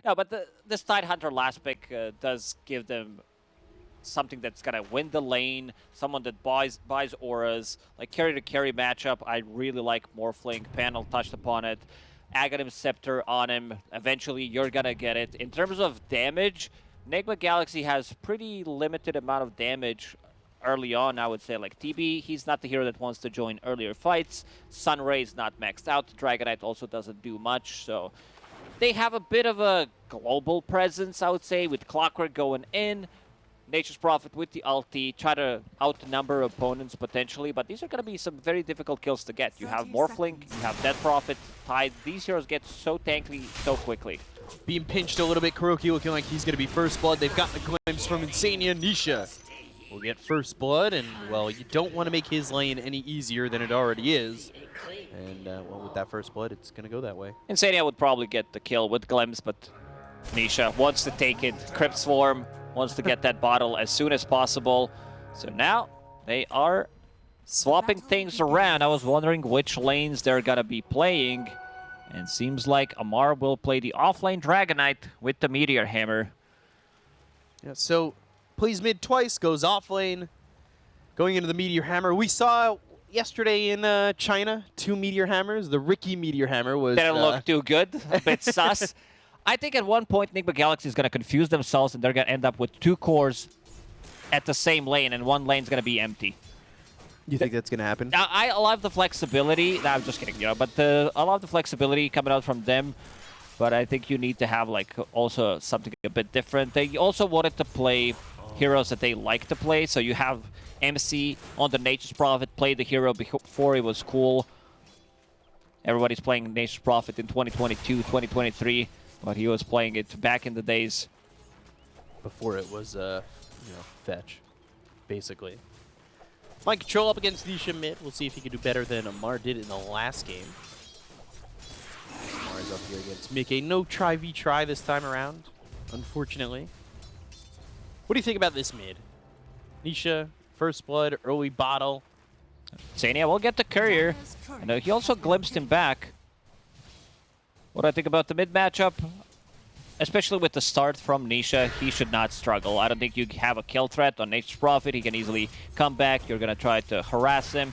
No, but this Tidehunter last pick does give them something that's gonna win the lane, someone that buys auras, like carry-to-carry matchup. I really like Morphling. Panel touched upon it. Aghanim Scepter on him. Eventually, you're gonna get it. In terms of damage, Nigma Galaxy has pretty limited amount of damage early on, I would say. Like TB, he's not the hero that wants to join earlier fights. Sunray's not maxed out. Dragonite also doesn't do much, so they have a bit of a global presence, I would say, with Clockwork going in. Nature's Prophet with the ulti, try to outnumber opponents potentially, but these are going to be some very difficult kills to get. You have Morphling, you have Death Prophet, Tide. These heroes get so tanky so quickly. Being pinched a little bit, Kuroki looking like he's going to be first blood. They've got the glimpse from Insania. Nisha will get first blood, and, well, you don't want to make his lane any easier than it already is. And, well, with that first blood, it's going to go that way. Insania would probably get the kill with Glimpse, but Nisha wants to take it. Crypt Swarm wants to get that bottle as soon as possible. So now they are swapping things around. I was wondering which lanes they're going to be playing. And seems like Amar will play the offlane Dragonite with the Meteor Hammer. Yeah, so plays mid twice, goes offlane, going into the Meteor Hammer. We saw yesterday in China 2 Meteor Hammers. The Ricky Meteor Hammer was... Didn't look too good. A bit sus. I think at one point, Nigma Galaxy is going to confuse themselves, and they're going to end up with 2 cores at the same lane, and one lane's going to be empty. You think that's going to happen? I love the flexibility. No, I'm just kidding, you know, but I love the flexibility coming out from them, but I think you need to have, like, also something a bit different. They also wanted to play heroes that they like to play, so you have MC on the Nature's Prophet, play the hero before it was cool. Everybody's playing Nature's Prophet in 2022, 2023. But he was playing it back in the days. Before it was, fetch, basically. Mind control up against Nisha mid. We'll see if he can do better than Amar did in the last game. Amar is up here against Mickey. No try v try this time around, unfortunately. What do you think about this mid? Nisha, first blood, early bottle. Insania will get the courier. And he also glimpsed him back. What do I think about the mid matchup? Especially with the start from Nisha, he should not struggle. I don't think you have a kill threat on Nature's Prophet. He can easily come back. You're going to try to harass him.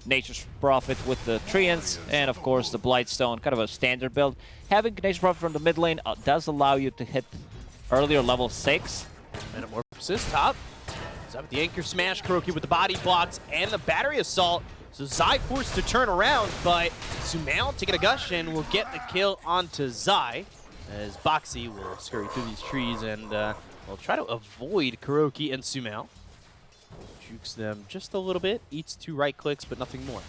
Nature's Prophet with the Treants, and of course the Blightstone, kind of a standard build. Having Nature's Prophet from the mid lane does allow you to hit earlier level 6. Metamorphosis top. He's up with the Anchor Smash, Kuroki with the body blocks and the Battery Assault. So Zai forced to turn around, but Sumail taking a gush and will get the kill onto Zai, as Boxy will scurry through these trees and will try to avoid Kuroki and Sumail. Jukes them just a little bit, eats 2 right clicks, but nothing more.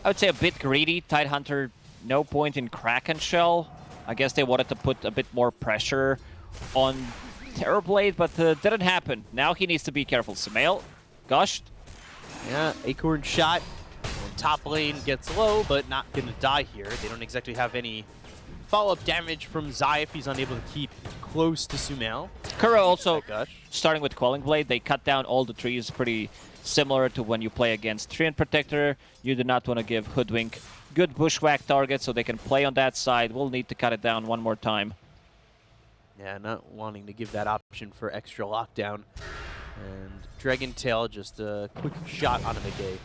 I would say a bit greedy. Tidehunter, no point in Kraken Shell. I guess they wanted to put a bit more pressure on Terrorblade, but didn't happen. Now he needs to be careful. Sumail, gushed. Yeah, Acorn shot. And top lane gets low, but not going to die here. They don't exactly have any follow-up damage from Zai if he's unable to keep close to Sumail. Kuro also, starting with Quelling Blade, they cut down all the trees, pretty similar to when you play against Treant Protector. You do not want to give Hoodwink good bushwhack targets so they can play on that side. We'll need to cut it down one more time. Yeah, not wanting to give that option for extra lockdown. And Dragon Tail, just a quick shot onto the gate.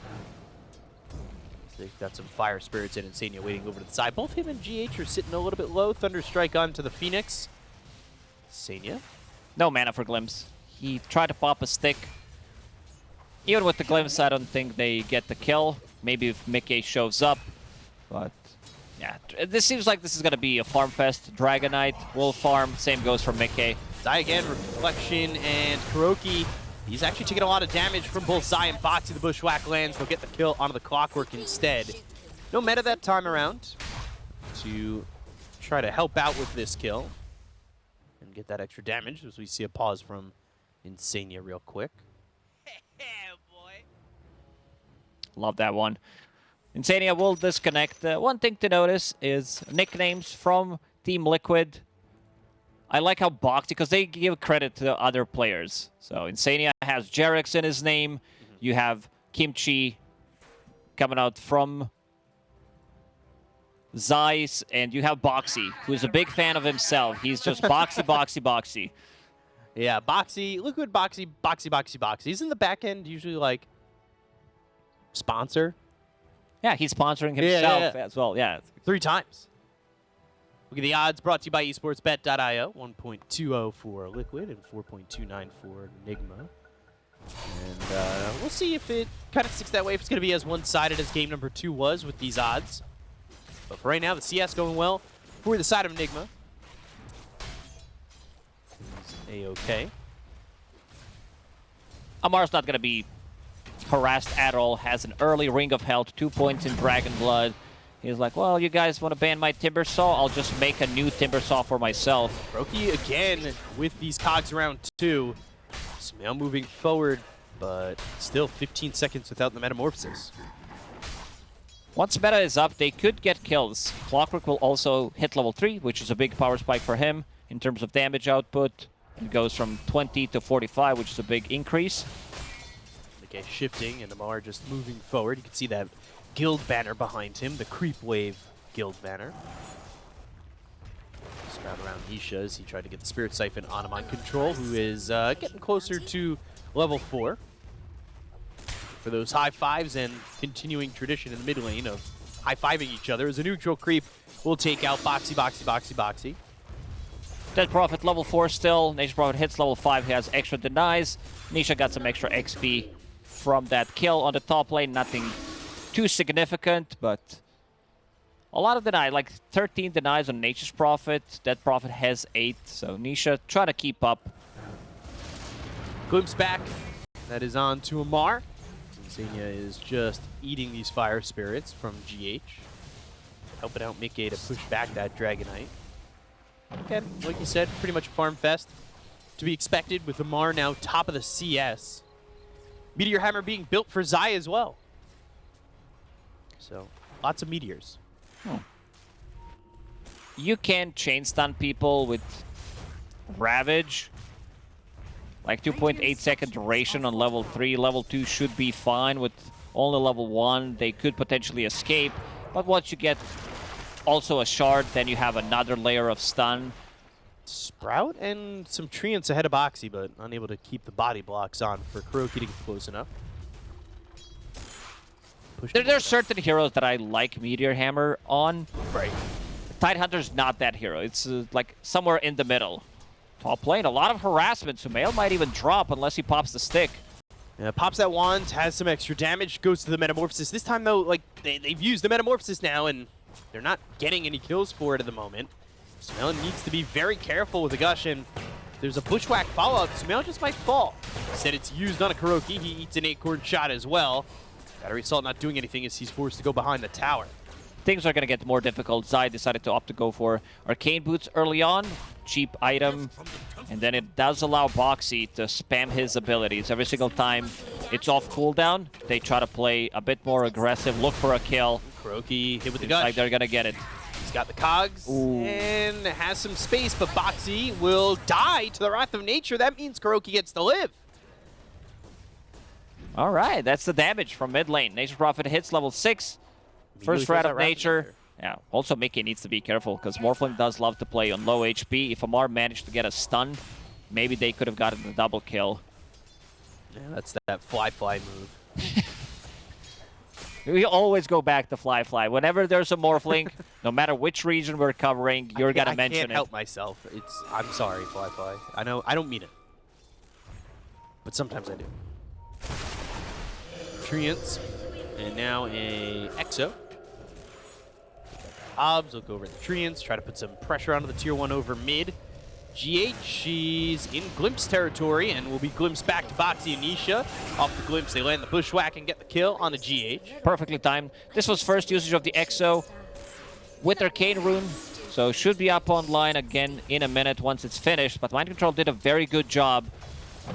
They've got some Fire Spirits and Insania waiting over to the side. Both him and GH are sitting a little bit low. Thunder Strike onto the Phoenix. Insania. No mana for Glimpse. He tried to pop a stick. Even with the Glimpse, I don't think they get the kill. Maybe if Mickey shows up. But, yeah. This seems like this is going to be a farm fest. Dragonite will farm. Same goes for Mickey. Zai again, Reflection, and Kuroki. He's actually taking a lot of damage from both Zai and Boxy. The Bushwhack lands. They'll get the kill onto the Clockwork instead. No meta that time around to try to help out with this kill and get that extra damage, as we see a pause from Insania real quick. Love that one. Insania will disconnect. One thing to notice is nicknames from Team Liquid. I like how Boxy, because they give credit to other players. So Insania has Jerex in his name. You have Kimchi coming out from Zeiss, and you have Boxy, who's a big fan of himself. He's just Boxy, Boxy, Boxy. Yeah, Boxy, Liquid Boxy, Boxy, Boxy, Boxy. Isn't the back end usually like sponsor? Yeah, he's sponsoring himself as well. Yeah. 3 times. Look at the odds brought to you by esportsbet.io. 1.20 for Liquid and 4.29 for Nigma. And we'll see if it kind of sticks that way, if it's going to be as one-sided as game number 2 was with these odds. But for right now, the CS going well for the side of Nigma. A-okay. Amar's not going to be harassed at all. Has an early Ring of Health, 2 points in Dragon Blood. He's like, well, you guys want to ban my Timber Saw? I'll just make a new Timber Saw for myself. Brokey again with these cogs around 2. Sumail moving forward, but still 15 seconds without the Metamorphosis. Once meta is up, they could get kills. Clockwork will also hit level 3, which is a big power spike for him in terms of damage output. It goes from 20 to 45, which is a big increase. Okay, shifting, and Amar just moving forward. You can see that guild banner behind him, the Creep Wave guild banner. Sprout around Nisha as he tried to get the Spirit Siphon on him on control, who is getting closer to level 4. For those high fives and continuing tradition in the mid lane of high-fiving each other, as a neutral creep will take out Boxy, Boxy, Boxy, Boxy. Dead Prophet level 4 still. Nation Prophet hits level 5. He has extra denies. Nisha got some extra XP from that kill on the top lane. Nothing too significant, but a lot of deny. Like 13 denies on Nature's Prophet. Dead Prophet has 8. So Nisha trying to keep up. Glimpse back. That is on to Amar. Xenia is just eating these fire spirits from GH. Helping out Mickey to push back that Dragonite. Again, like you said, pretty much a farm fest. To be expected with Amar now top of the CS. Meteor Hammer being built for Zai as well. So, lots of meteors. You can chain stun people with Ravage. Like 2.8 second duration on level 3. Level 2 should be fine. With only level 1, they could potentially escape. But once you get also a shard, then you have another layer of stun. Sprout and some Treants ahead of Boxy, but unable to keep the body blocks on for Kuroki to get close enough. There are certain heroes that I like Meteor Hammer on. Right. Tidehunter's not that hero. It's like somewhere in the middle. Top lane, a lot of harassment. Sumail might even drop unless he pops the stick. Yeah, pops that wand, has some extra damage, goes to the Metamorphosis. This time, though, like they've used the Metamorphosis now, and they're not getting any kills for it at the moment. Sumail needs to be very careful with the Gush, and if there's a Bushwhack follow-up, Sumail just might fall. Instead, it's used on a Kuroki. He eats an Acorn shot as well. Battery Assault not doing anything as he's forced to go behind the tower. Things are going to get more difficult. Zai decided to opt to go for Arcane Boots early on. Cheap item. And then it does allow Boxy to spam his abilities. Every single time it's off cooldown, they try to play a bit more aggressive, look for a kill. Kuroki hit with the Gush. Like they're going to get it. He's got the cogs and has some space, but Boxy will die to the Wrath of Nature. That means Kuroki gets to live. All right, that's the damage from mid lane. Nature's Prophet hits level 6. First Wrath of Nature. Yeah, also Mickey needs to be careful because Morphling does love to play on low HP. If Amar managed to get a stun, maybe they could have gotten the double kill. Yeah, that's that fly move. We always go back to fly. Whenever there's a Morphling, no matter which region we're covering, you're going to mention it. I can't help myself. I'm sorry, fly. I know, I don't mean it. But sometimes I do. Treants. And now a Exo. Hobbs will go over the Treants, try to put some pressure onto the tier 1 over mid. GH, she's in Glimpse territory and will be glimpsed back to Boxy and Nisha. Off the Glimpse, they land the Bushwhack and get the kill on the GH. Perfectly timed. This was first usage of the Exo with Arcane Rune, so should be up online again in a minute once it's finished. But Mind Control did a very good job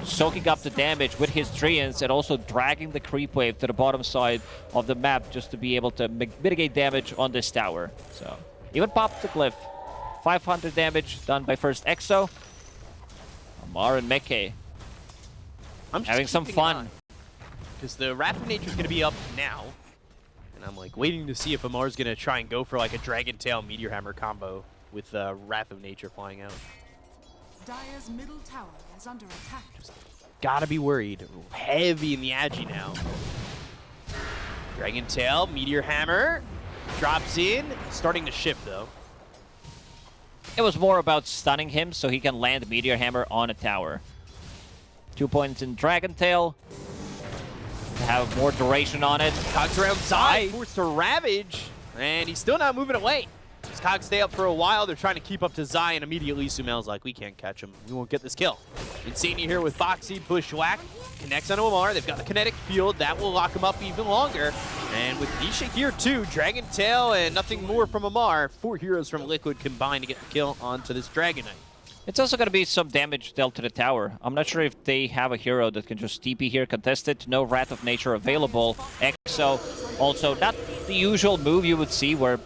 soaking up the damage with his Treants and also dragging the creep wave to the bottom side of the map just to be able to mitigate damage on this tower. So even popped the glyph. 500 damage done by first Exo. Amar and Meke having some fun. Because the Wrath of Nature is going to be up now. And I'm like waiting to see if Amar's going to try and go for like a Dragon Tail Meteor Hammer combo with Wrath of Nature flying out. Dire's middle tower is under attack. Just gotta be worried. Heavy in the Agi now. Dragon Tail, Meteor Hammer, drops in. Starting to shift though. It was more about stunning him so he can land Meteor Hammer on a tower. 2 points in Dragon Tail. To have more duration on it. Cogs around Zai, forced to Ravage, and he's still not moving away. As Cogs stay up for a while, they're trying to keep up to Zai, and immediately Sumail's like, we can't catch him. We won't get this kill. Insania here with Foxy, Bushwhack, connects onto Amar. They've got the kinetic field. That will lock him up even longer. And with Nisha here too, Dragon Tail and nothing more from Amar. 4 heroes from Liquid combined to get the kill onto this Dragon Knight. It's also going to be some damage dealt to the tower. I'm not sure if they have a hero that can just TP here, contested. No Wrath of Nature available. Exo also not the usual move you would see where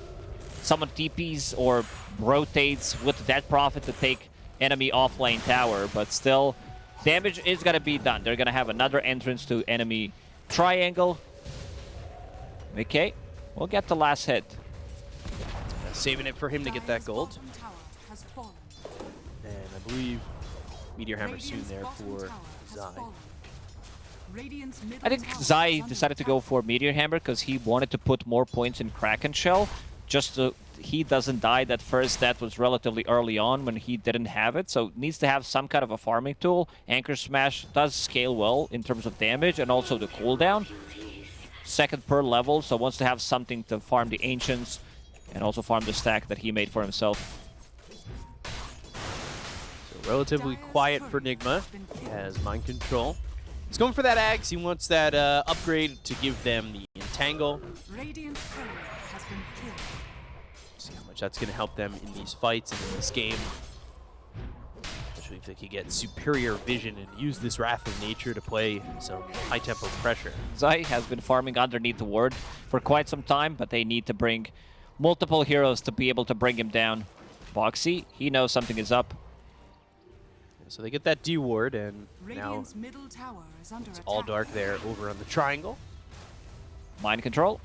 someone TPs or rotates with that Prophet to take enemy offlane tower, but still damage is going to be done. They're going to have another entrance to enemy triangle. Okay, we'll get the last hit. Saving it for him to get that gold. And I believe Meteor Hammer soon there for Zai. I think Zai decided to go for Meteor Hammer because he wanted to put more points in Kraken Shell, just so he doesn't die. That first death was relatively early on when he didn't have it, so needs to have some kind of a farming tool. Anchor Smash does scale well in terms of damage and also the cooldown. Second per level, so wants to have something to farm the Ancients and also farm the stack that he made for himself. Relatively quiet for Nigma. Has Mind Control. He's going for that Axe. He wants that upgrade to give them the Entangle. See how much that's going to help them in these fights and in this game. Especially if they can get superior vision and use this Wrath of Nature to play some high-tempo pressure. Zai has been farming underneath the ward for quite some time, but they need to bring multiple heroes to be able to bring him down. Boxy, he knows something is up. So they get that D ward, and now it's all dark there over on the triangle. Mind Control.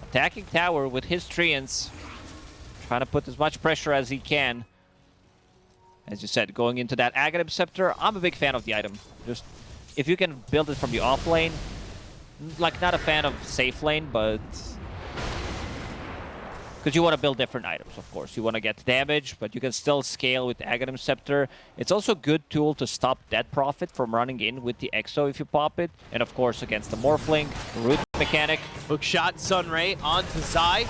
Attacking tower with his Treants. Trying to put as much pressure as he can. As you said, going into that Aghanim Scepter, I'm a big fan of the item. Just, if you can build it from the off lane, like not a fan of safe lane, but because you want to build different items, of course. You want to get damage, but you can still scale with Aghanim Scepter. It's also a good tool to stop Dead Prophet from running in with the Exo if you pop it. And of course, against the Morphling, root mechanic. Hook shot, Sunray onto Zai.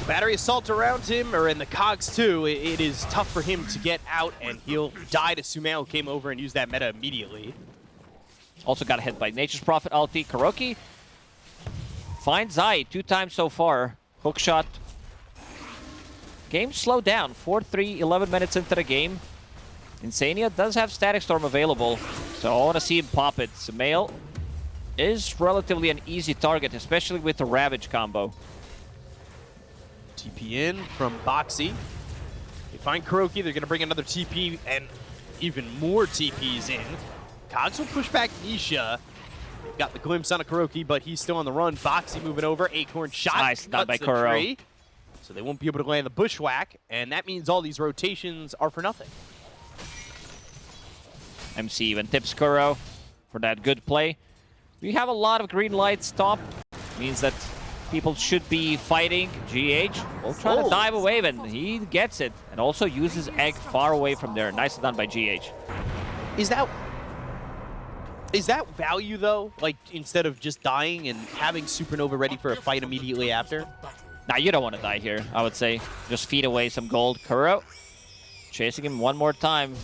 The battery assault around him, or in the Cogs too. It is tough for him to get out, and he'll die to Sumail, who came over and used that meta immediately. Also got hit by Nature's Prophet ulti. Kuroki finds Zai 2 times so far. Hook shot. Game slowed down. 4-3, 11 minutes into the game. Insania does have Static Storm available, so I want to see him pop it. Sumail is relatively an easy target, especially with the Ravage combo. TP in from Boxy. They find Kuroki, they're going to bring another TP and even more TPs in. Cogs will push back Nisha. They've got the glimpse on a Kuroki, but he's still on the run. Boxy moving over, Acorn shot. Nice, done by the Kuro. tree. So they won't be able to land the Bushwhack, and that means all these rotations are for nothing. MC even tips Kuro for that good play. We have a lot of green lights top. Means that people should be fighting. GH will try to dive away, and he gets it. And also uses Egg far away from there. Nicely done by GH. Is that value, though? Like, instead of just dying and having Supernova ready for a fight immediately after? Nah, you don't want to die here, I would say. Just feed away some gold. Kuro chasing him one more time.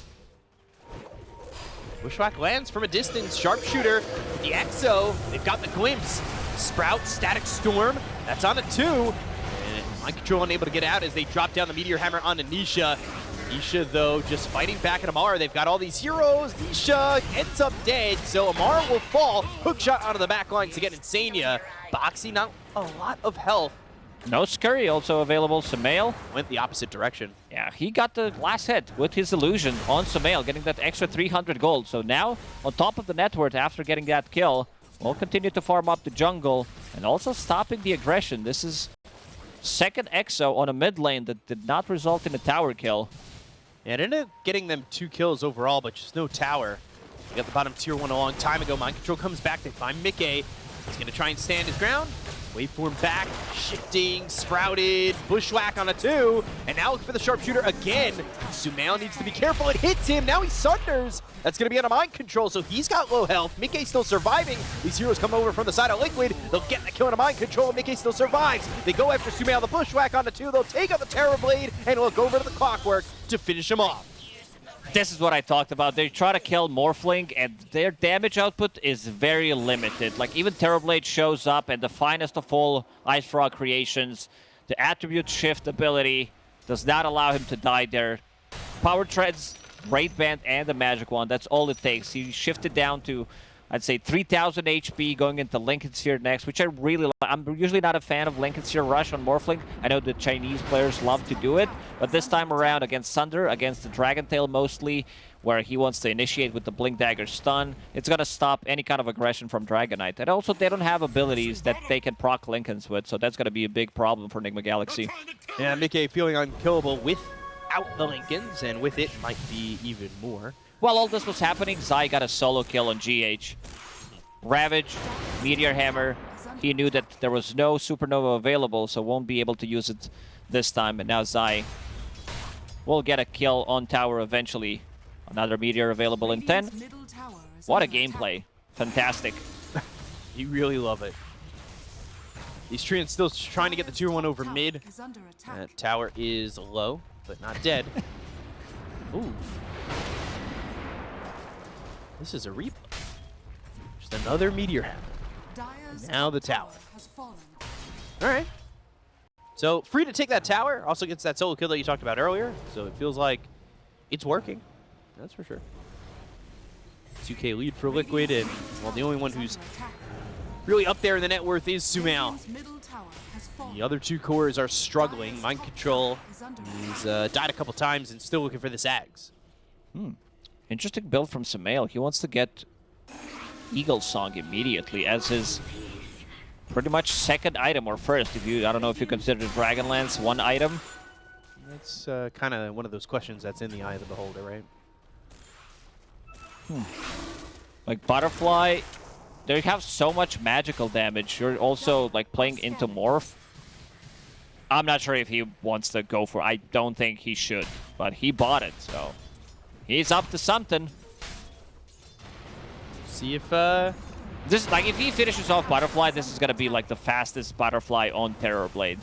Bushwhack lands from a distance. Sharpshooter, the Exo. They've got the glimpse. Sprout, Static Storm. That's on a 2. And Mind Control unable to get out as they drop down the Meteor Hammer onto Nisha. Nisha, though, just fighting back at Amar. They've got all these heroes. Nisha ends up dead, so Amar will fall. Hook shot onto the back line to get Insania. Boxy, not a lot of health. No Scurry also available. Sumail went the opposite direction. Yeah, he got the last hit with his illusion on Sumail, getting that extra 300 gold. So now, on top of the net worth after getting that kill, will continue to farm up the jungle and also stopping the aggression. This is second EXO on a mid lane that did not result in a tower kill. Yeah, it ended up getting them 2 kills overall, but just no tower. They got the bottom tier 1 a long time ago. Mind Control comes back. They find Mickey. He's going to try and stand his ground. Wait for him back. Shifting, sprouted, bushwhack on a 2. And now look for the sharpshooter again. Sumail needs to be careful. It hits him. Now he sunders. That's going to be out of Mind Control, so he's got low health. Mickey's still surviving. These heroes come over from the side of Liquid. They'll get the kill into Mind Control. Mickey still survives. They go after Sumail. The bushwhack on the 2. They'll take out the Terror Blade and look over to the Clockwork to finish him off. This is what I talked about. They try to kill Morphling, and their damage output is very limited. Like, even Terrorblade shows up, and the finest of all Ice Frog creations, the Attribute Shift ability, does not allow him to die there. Power Treads, Raid Band, and the Magic Wand, that's all it takes. He shifted down to, I'd say, 3,000 HP going into Lincoln Sphere next, which I really like. I'm usually not a fan of Lincoln Sphere Rush on Morphling. I know the Chinese players love to do it, but this time around against Thunder, against the Dragon Tail mostly, where he wants to initiate with the Blink Dagger stun, it's going to stop any kind of aggression from Dragonite. And also, they don't have abilities that they can proc Lincolns with, so that's going to be a big problem for Nigma Galaxy. Yeah, Mickey feeling unkillable without the Lincolns, and with it might be even more. While all this was happening, Zai got a solo kill on GH. Ravage, Meteor Hammer. He knew that there was no Supernova available, so won't be able to use it this time. And now Zai will get a kill on tower eventually. Another Meteor available in 10. What a gameplay. Fantastic. You really love it. These Treants still trying to get the tier 1 over mid. That tower is low, but not dead. Ooh. This is a replay. Just another Meteor Hammer. Now the tower. Alright. So, free to take that tower. Also gets that solo kill that you talked about earlier. So it feels like it's working. That's for sure. 2K lead for Liquid, and well, the only one who's really up there in the net worth is Sumail. The other 2 cores are struggling. Mind Control has died a couple times and still looking for the Zags. Interesting build from Sumail. He wants to get Eagle Song immediately as his pretty much second item, or first, if you, I don't know if you consider Dragonlance one item. That's kind of one of those questions that's in the eye of the beholder, right? Like Butterfly, they have so much magical damage. You're also like playing into Morph. I'm not sure if he wants to go for it. I don't think he should, but he bought it, so he's up to something. See if this, like, if he finishes off Butterfly, this is gonna be like the fastest Butterfly on Terrorblade.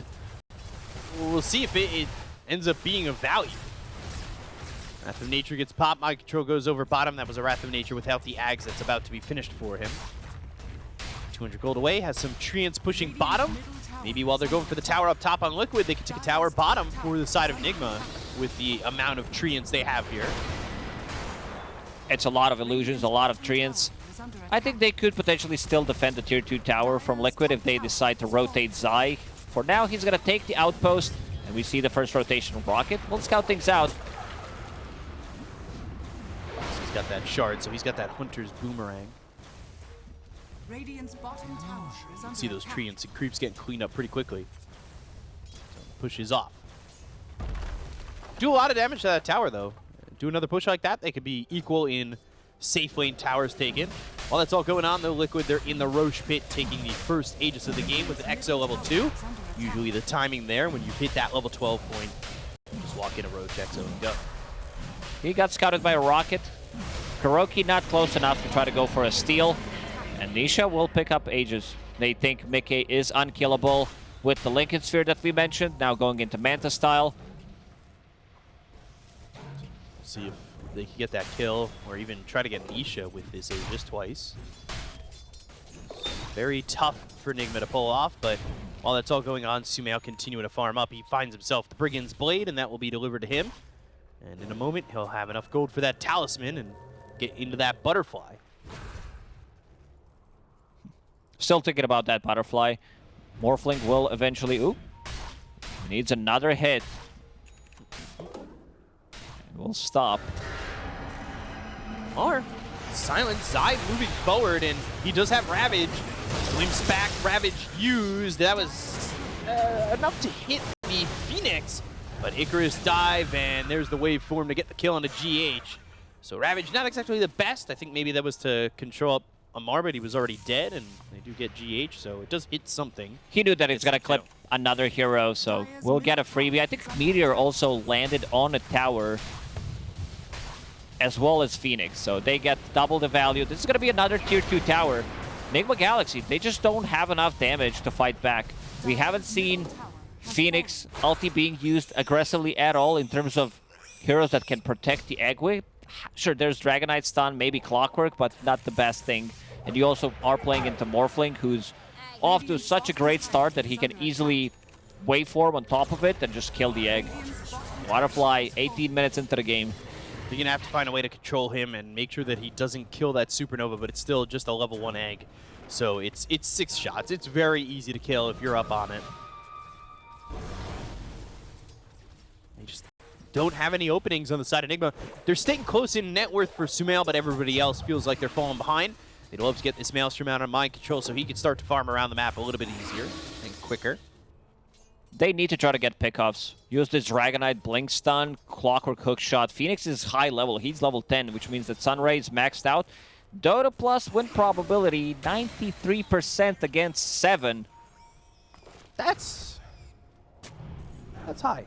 we'll see if it ends up being of value. Wrath of Nature gets popped. Mind Control goes over bottom. That was a Wrath of Nature without the Ags that's about to be finished for him. 200 gold away. Has some Treants pushing bottom. Maybe while they're going for the tower up top on Liquid, they can take a tower bottom for the side of Nigma with the amount of Treants they have here. It's a lot of illusions, a lot of Treants. I think they could potentially still defend the tier 2 tower from Liquid if they decide to rotate Zai. For now, he's going to take the outpost, and we see the first rotation of Rocket. We'll scout things out. He's got that shard, so he's got that Hunter's Boomerang. Radiant's bottom tower is under See those attack. Treants and creeps getting cleaned up pretty quickly. So pushes off. Do a lot of damage to that tower, though. Do another push like that, they could be equal in safe lane towers taken. While that's all going on, though, Liquid, they're in the Roche Pit taking the first Aegis of the game with an EXO level 2. Usually the timing there, when you hit that level 12 point, you just walk in a Roche EXO and go. He got scouted by a Rocket. Kuroki not close enough to try to go for a steal. And Nisha will pick up Aegis. They think Mickey is unkillable with the Lincoln Sphere that we mentioned, now going into Manta style. See if they can get that kill, or even try to get Nisha with this Aegis twice. Very tough for Nigma to pull off, but while that's all going on, Sumail continuing to farm up. He finds himself the Brigand's Blade, and that will be delivered to him. And in a moment, he'll have enough gold for that Talisman and get into that Butterfly. Still thinking about that Butterfly. Morphling will eventually... Ooh. Needs another hit. And we'll stop. Or silence. Zai moving forward, and he does have Ravage. Glimpse back, Ravage used. That was enough to hit the Phoenix, but Icarus dive, and there's the wave form to get the kill on the GH. So Ravage, not exactly the best. I think maybe that was to control up Amar, but he was already dead, and they do get GH, so it does hit something. He knew that it's going to clip another hero, so we'll get a freebie. I think Meteor also landed on a tower as well as Phoenix, so they get double the value. This is going to be another tier 2 tower. Nigma Galaxy, they just don't have enough damage to fight back. We haven't seen Phoenix ulti being used aggressively at all in terms of heroes that can protect the Eggway. Sure, there's Dragonite stun, maybe Clockwork, but not the best thing. And you also are playing into Morphling, who's off to such a great start that he can easily waveform on top of it and just kill the egg. Waterfly, 18 minutes into the game. You're going to have to find a way to control him and make sure that he doesn't kill that Supernova, but it's still just a level 1 egg. So it's 6 shots. It's very easy to kill if you're up on it. They just don't have any openings on the side of Nigma. They're staying close in net worth for Sumail, but everybody else feels like they're falling behind. They'd love to get this Maelstrom out on mind control so he can start to farm around the map a little bit easier and quicker. They need to try to get pickoffs. Use this Dragonite, Blink Stun, Clockwork Hook Shot. Phoenix is high level. He's level 10, which means that Sunray is maxed out. Dota plus win probability, 93% against 7. That's high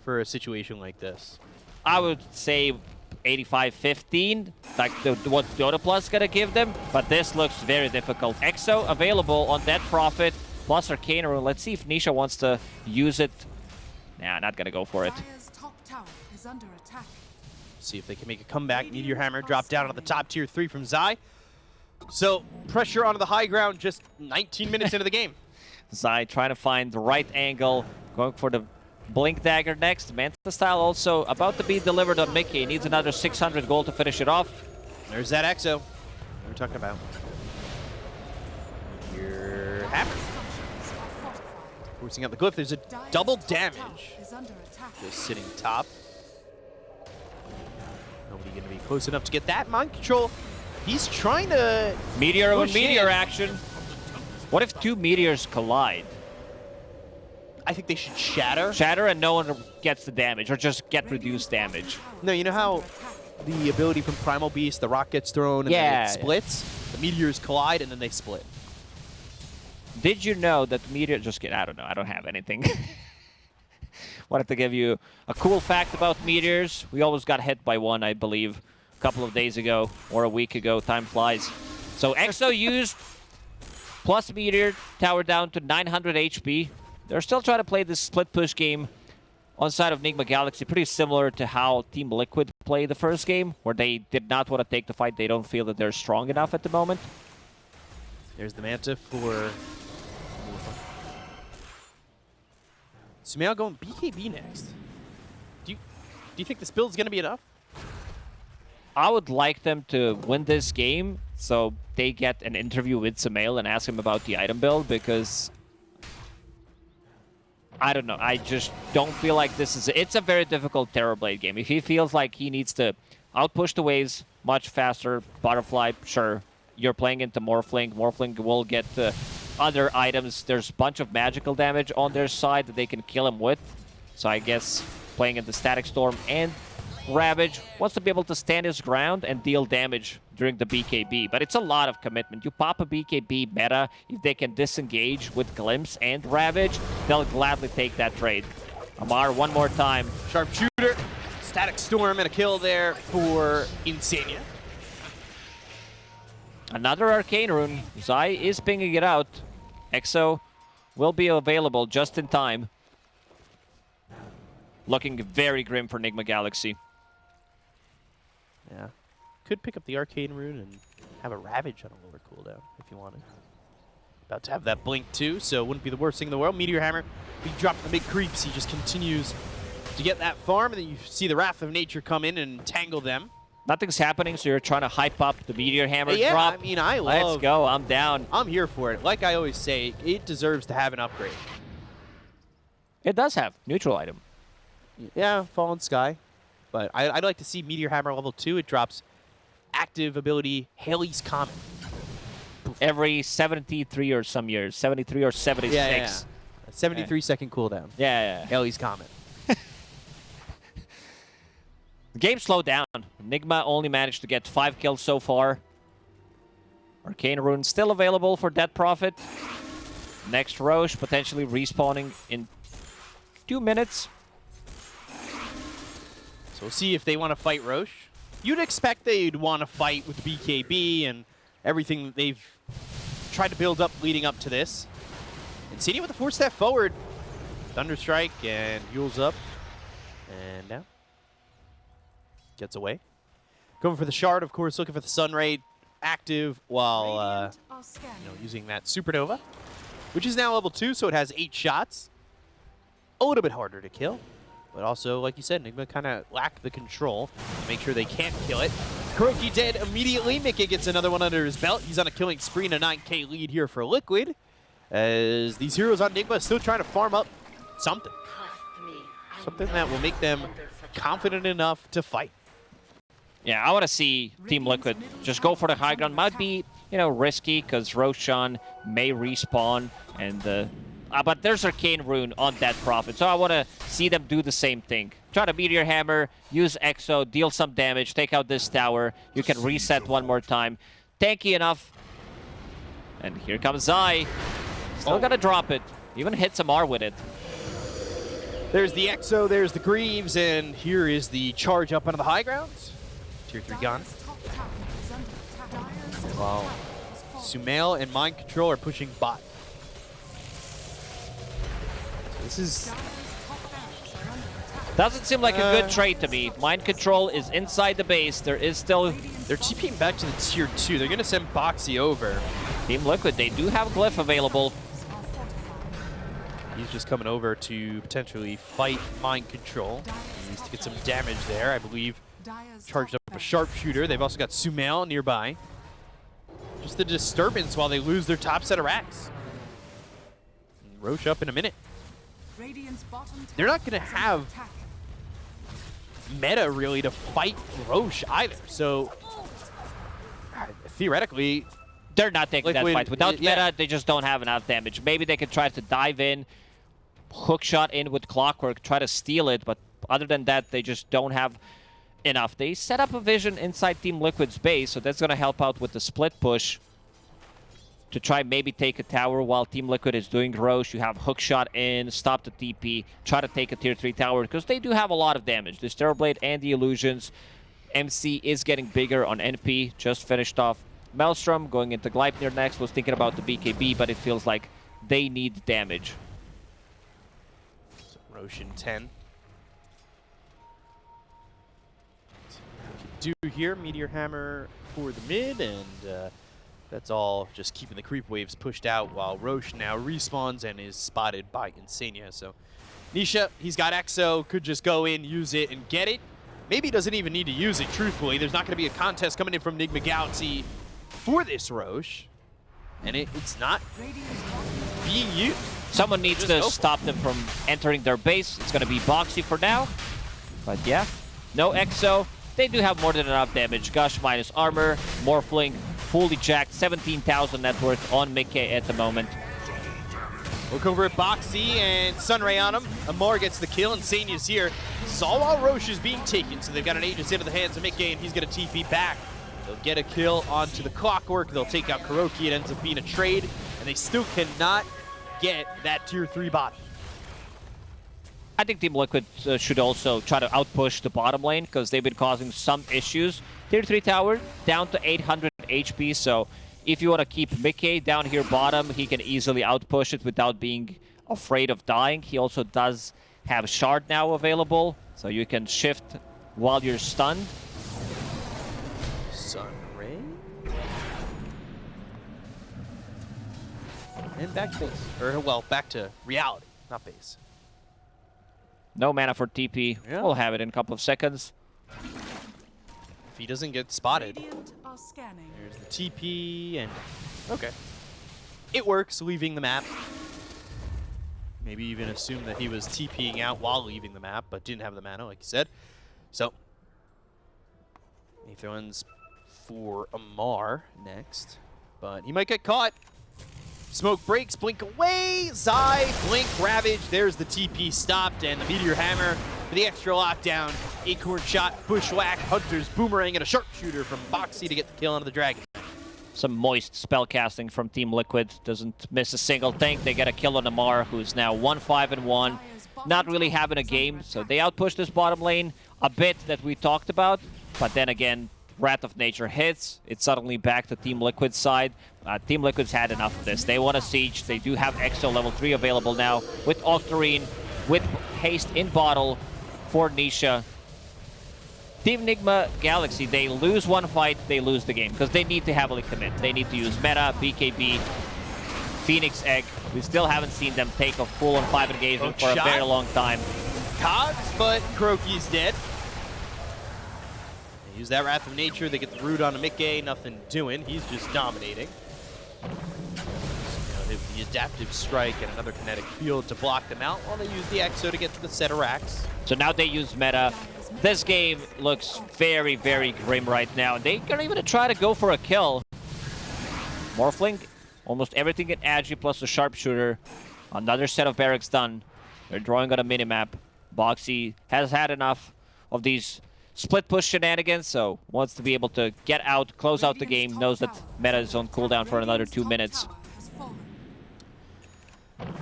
for a situation like this. I would say 85-15, like what Dota Plus is going to give them, but this looks very difficult. Exo available on Dead Prophet, plus Arcane Rune. Let's see if Nisha wants to use it. Nah, not going to go for it. Dire's top tower is under attack. See if they can make a comeback. Meteor Hammer drop down on the top tier 3 from Zai. So pressure onto the high ground just 19 minutes into the game. Zai trying to find the right angle, going for the Blink Dagger next. Manta Style also about to be delivered on Mickey. He needs another 600 gold to finish it off. There's that Exo we're talking about. Meteor Hammer. Forcing out the glyph. There's a double damage. Just sitting top. Nobody going to be close enough to get that mind control. He's trying to Meteor with Meteor action. What if 2 meteors collide? I think they should shatter. Shatter and no one gets the damage, or just get reduced damage. No, you know how the ability from Primal Beast, the rock gets thrown and then it splits? The meteors collide and then they split. Did you know that Meteor... Just kidding, I don't know. I don't have anything. Wanted to give you a cool fact about meteors. We almost got hit by one, I believe, a couple of days ago or a week ago. Time flies. So Exo used plus Meteor, tower down to 900 HP. They're still trying to play this split push game on side of Nigma Galaxy, pretty similar to how Team Liquid played the first game, where they did not want to take the fight. They don't feel that they're strong enough at the moment. There's the Manta for Sumail going BKB next. Do you think this build is going to be enough? I would like them to win this game so they get an interview with Sumail and ask him about the item build, because I don't know. I just don't feel like this is... It's a very difficult Terrorblade game. If he feels like he needs to outpush the waves much faster, Butterfly, sure. You're playing into Morphling. Morphling will get other items. There's a bunch of magical damage on their side that they can kill him with. So I guess playing into Static Storm and Ravage wants to be able to stand his ground and deal damage during the BKB. But it's a lot of commitment. You pop a BKB meta, if they can disengage with Glimpse and Ravage, they'll gladly take that trade. Amar one more time. Sharpshooter, Static Storm, and a kill there for Insania. Another Arcane Rune. Zai is pinging it out. Exo will be available just in time. Looking very grim for Nigma Galaxy. Yeah. Could pick up the Arcane Rune and have a Ravage on a lower cooldown if you wanted. About to have that blink too, so it wouldn't be the worst thing in the world. Meteor Hammer, he dropped the big creeps. He just continues to get that farm, and then you see the Wrath of Nature come in and tangle them. Nothing's happening, so you're trying to hype up the Meteor Hammer yeah, drop. I mean, I love... Let's go, I'm down. I'm here for it. Like I always say, it deserves to have an upgrade. It does have. Neutral item. Yeah, Fallen Sky. But I'd like to see Meteor Hammer level 2. It drops active ability, Haley's Comet. Every 73 or some years, 73 or 76. Yeah. A 73-second cooldown. Yeah. Haley's Comet. The game slowed down. Nigma only managed to get 5 kills so far. Arcane Rune still available for Dead Prophet. Next Roche potentially respawning in 2 minutes. So we'll see if they want to fight Roche. You'd expect they'd want to fight with BKB and everything that they've tried to build up leading up to this. Insidia with a 4-step forward. Thunderstrike and heals up. And now gets away. Going for the shard, of course, looking for the Sunray active while using that Supernova, which is now level 2, so it has 8 shots. A little bit harder to kill, but also, like you said, Nigma kind of lack the control to make sure they can't kill it. Kuroki dead immediately. Mickey gets another one under his belt. He's on a killing spree and a 9K lead here for Liquid, as these heroes on Nigma still trying to farm up something. Something that will make them confident enough to fight. Yeah, I want to see Team Liquid just go for the high ground. Might be, risky because Roshan may respawn, and but there's Arcane Rune on Dead Prophet, so I want to see them do the same thing. Try to Meteor Hammer, use Exo, deal some damage, take out this tower. You can reset one more time. Tanky enough. And here comes Zai. Still gonna drop it. Even hit some R with it. There's the Exo, there's the Greaves, and here is the charge up onto the high grounds. Tier 3 gone. Wow. Sumail and Mind Control are pushing bot. So this is... Doesn't seem like a good trade to me. Mind Control is inside the base. There is still... They're TPing back to the Tier 2. They're going to send Boxy over. Team Liquid, they do have Glyph available. He's just coming over to potentially fight Mind Control. He needs to get some damage there, I believe. Charged up a sharpshooter. They've also got Sumail nearby. Just the disturbance while they lose their top set of racks. And Roche up in a minute. They're not going to have meta really to fight Roche either. So theoretically, they're not taking Liquid, that fight. Without meta, they just don't have enough damage. Maybe they could try to dive in, hook shot in with Clockwork, try to steal it, but other than that, they just don't have enough. They set up a vision inside Team Liquid's base, so that's going to help out with the split push to try maybe take a tower while Team Liquid is doing Roche. You have hook shot in, stop the TP, try to take a tier 3 tower, because they do have a lot of damage. The Terrorblade and the Illusions. MC is getting bigger on NP, just finished off Maelstrom, going into Gleipnir next. Was thinking about the BKB, but it feels like they need damage. So Roche in 10. Do here, Meteor Hammer for the mid, and that's all just keeping the creep waves pushed out while Roche now respawns and is spotted by Insania. So Nisha, he's got Exo, could just go in, use it, and get it. Maybe he doesn't even need to use it, truthfully. There's not going to be a contest coming in from Nigma Galaxy for this Roche, and it's not being used. Someone needs to stop them from entering their base. It's going to be Boxy for now, but yeah, no Exo. They do have more than enough damage. Gush minus armor, Morphling fully jacked, 17,000 net worth on Mickey at the moment. Look over at Boxy and Sunray on him. Amar gets the kill, and Sania's here. This is all while Roche is being taken, so they've got an Aegis into the hands of Mickey, and he's going to TP back. They'll get a kill onto the Clockwork. They'll take out Kuroki. It ends up being a trade, and they still cannot get that tier 3 bot. I think Team Liquid should also try to outpush the bottom lane because they've been causing some issues. Tier 3 tower down to 800 HP, so if you want to keep Mickey down here bottom, he can easily outpush it without being afraid of dying. He also does have Shard now available, so you can shift while you're stunned. Sunray. And back to base. Or, well, back to reality, not base. No mana for TP. Yeah. We'll have it in a couple of seconds. If he doesn't get spotted. There's the TP, and okay. It works, leaving the map. Maybe even assume that he was TPing out while leaving the map, but didn't have the mana, like you said. So, he throws for Amar next, but he might get caught. Smoke breaks, blink away, Zai, blink, Ravage, there's the TP stopped, and the Meteor Hammer for the extra lockdown. Acorn shot, bushwhack, Hunters, boomerang, and a sharpshooter from Boxy to get the kill onto the Dragon. Some moist spell casting from Team Liquid. Doesn't miss a single thing. They get a kill on Amar, who's now 1-5-1. Not really having a game, so they outpush this bottom lane a bit that we talked about. But then again, Wrath of Nature hits. It's suddenly back to Team Liquid's side. Team Liquid's had enough of this. They want a siege. They do have Exo level 3 available now with Octarine, with haste in bottle for Nisha. Team Nigma Galaxy, they lose one fight, they lose the game, because they need to heavily commit. They need to use meta, BKB, Phoenix Egg. We still haven't seen them take a full on 5 engagement for a very long time. Cogs, but Kroki's dead. They use that Wrath of Nature, they get the root onto Mickey, nothing doing, he's just dominating. So now they have the adaptive strike and another kinetic field to block them out while they use the Exo to get to the set of racks. So now they use meta. This game looks very, very grim right now. They're gonna even try to go for a kill. Morphling, almost everything in Agi plus a sharpshooter. Another set of barracks done. They're drawing on a minimap. Boxy has had enough of these split push shenanigans, so wants to be able to get out, close out the game, knows that meta is on cooldown for another 2 minutes.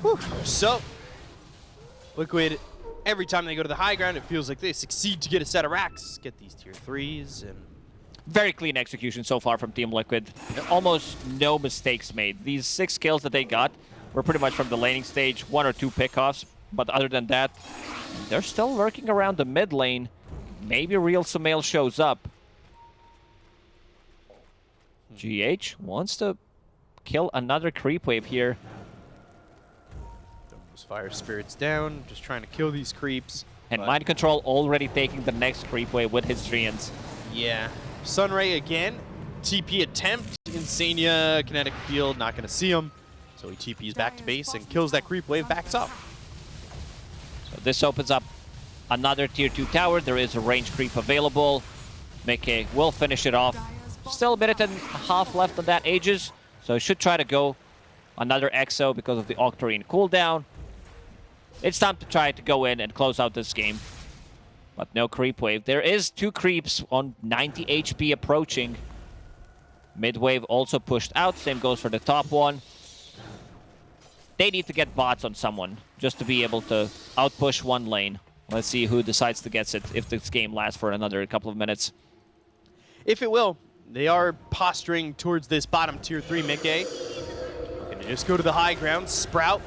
Whew. So, Liquid, every time they go to the high ground, it feels like they succeed to get a set of racks, get these tier 3s, and very clean execution so far from Team Liquid. Almost no mistakes made. These 6 kills that they got were pretty much from the laning stage, 1 or 2 pickoffs, but other than that, they're still lurking around the mid lane. Maybe real Sumail shows up. GH wants to kill another creep wave here. Those fire spirits down, just trying to kill these creeps. And Mind Control already taking the next creep wave with his Treants. Yeah. Sunray again. TP attempt. Insania, kinetic field, not going to see him. So he TPs back to base and kills that creep wave, backs up. So this opens up another tier 2 tower. There is a range creep available. Mickey will finish it off. Still a minute and a half left on that Aegis. So he should try to go another Exo because of the Octarine cooldown. It's time to try to go in and close out this game. But no creep wave. There is 2 creeps on 90 HP approaching. Mid wave also pushed out. Same goes for the top one. They need to get bots on someone just to be able to outpush one lane. Let's see who decides to get it if this game lasts for another couple of minutes. If it will, they are posturing towards this bottom tier 3 Mickey. Gonna just go to the high ground, Sprout.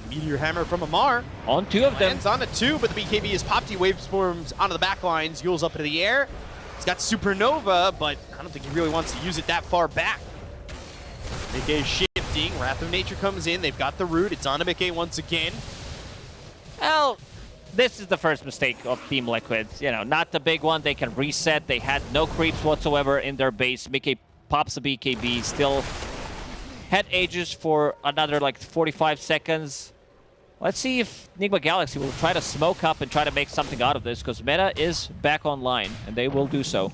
Meteor Hammer from Amar. On 2 of them. Lands on a 2, but the BKB is popped. He waves forms onto the back lines, Yules up into the air. He's got Supernova, but I don't think he really wants to use it that far back. Mickey is shifting. Wrath of Nature comes in. They've got the root. It's on to Mickey once again. Well, this is the first mistake of Team Liquid. You know, not the big one. They can reset. They had no creeps whatsoever in their base. Mickey pops the BKB. Still had Aegis for another like 45 seconds. Let's see if Nigma Galaxy will try to smoke up and try to make something out of this, because meta is back online, and they will do so.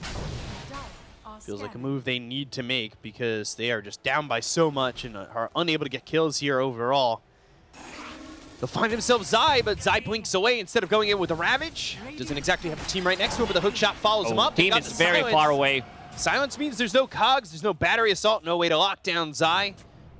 Feels like a move they need to make because they are just down by so much and are unable to get kills here overall. They'll find themselves Zai, but Zai blinks away instead of going in with a Ravage. Doesn't exactly have the team right next to him, but the hook shot follows him up. Team is very far away. Silence means there's no cogs, there's no battery assault, no way to lock down Zai.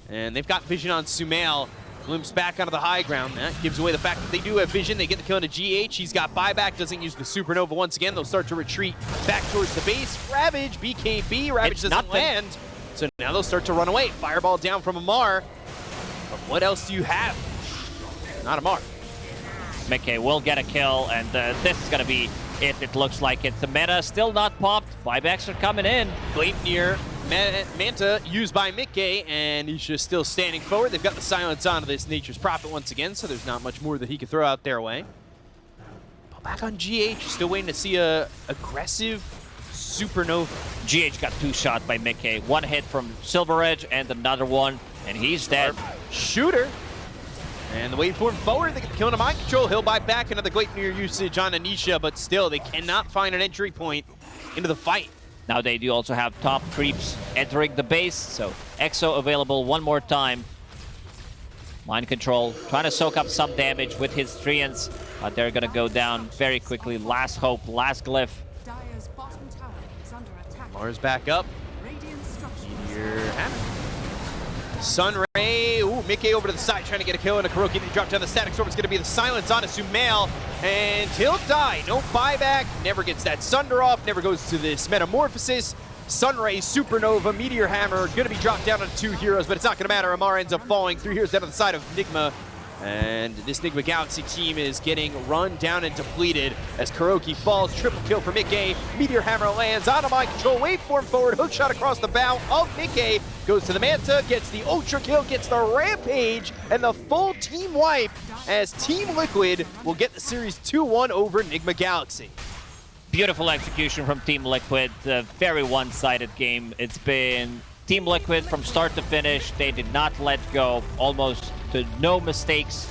And they've got vision on Sumail. Limps back onto the high ground. That gives away the fact that they do have vision. They get the kill into GH. He's got buyback, doesn't use the Supernova once again. They'll start to retreat back towards the base. Ravage, BKB, Ravage doesn't land. So now they'll start to run away. Fireball down from Amar. But what else do you have? Not Amar. Mickey will get a kill, and this is going to be it. It looks like it. The meta still not popped. Buybacks are coming in. Gleipnir, Manta used by Mickey, and he's just still standing forward. They've got the silence onto this Nature's Prophet once again, so there's not much more that he could throw out their way. But back on GH, still waiting to see a aggressive Supernova. GH got 2 shot by Mickey. 1 hit from Silver Edge and another one, and he's dead. Shooter. And the waveform forward, they get the kill into Mind Control. He'll buy back another Gleipnir usage on Anisha, but still, they cannot find an entry point into the fight. Now they do also have top creeps entering the base, so Exo available one more time. Mind control, trying to soak up some damage with his Treants, but they're gonna go down very quickly. Last hope, last glyph. Dire's bottom tower is under attack. Mars back up. Radiant structures. Meteor Hammer. Sunray, ooh, Mickey over to the side trying to get a kill, and a Kuroki to drop down the static storm. It's going to be the silence on a Sumail, and he'll die. No buyback, never gets that Sunder off, never goes to this Metamorphosis. Sunray, Supernova, Meteor Hammer, going to be dropped down on 2 heroes, but it's not going to matter. Amar ends up falling. 3 heroes down to the side of Nigma. And this Nigma Galaxy team is getting run down and depleted as Kuroki falls. Triple kill for Mickey. Meteor Hammer lands on a mind control. Waveform forward. Hook shot across the bow of Mickey. Goes to the Manta. Gets the Ultra kill. Gets the Rampage. And the full team wipe as Team Liquid will get the series 2-1 over Nigma Galaxy. Beautiful execution from Team Liquid. A very one-sided game. It's been Team Liquid from start to finish. They did not let go. Almost to no mistakes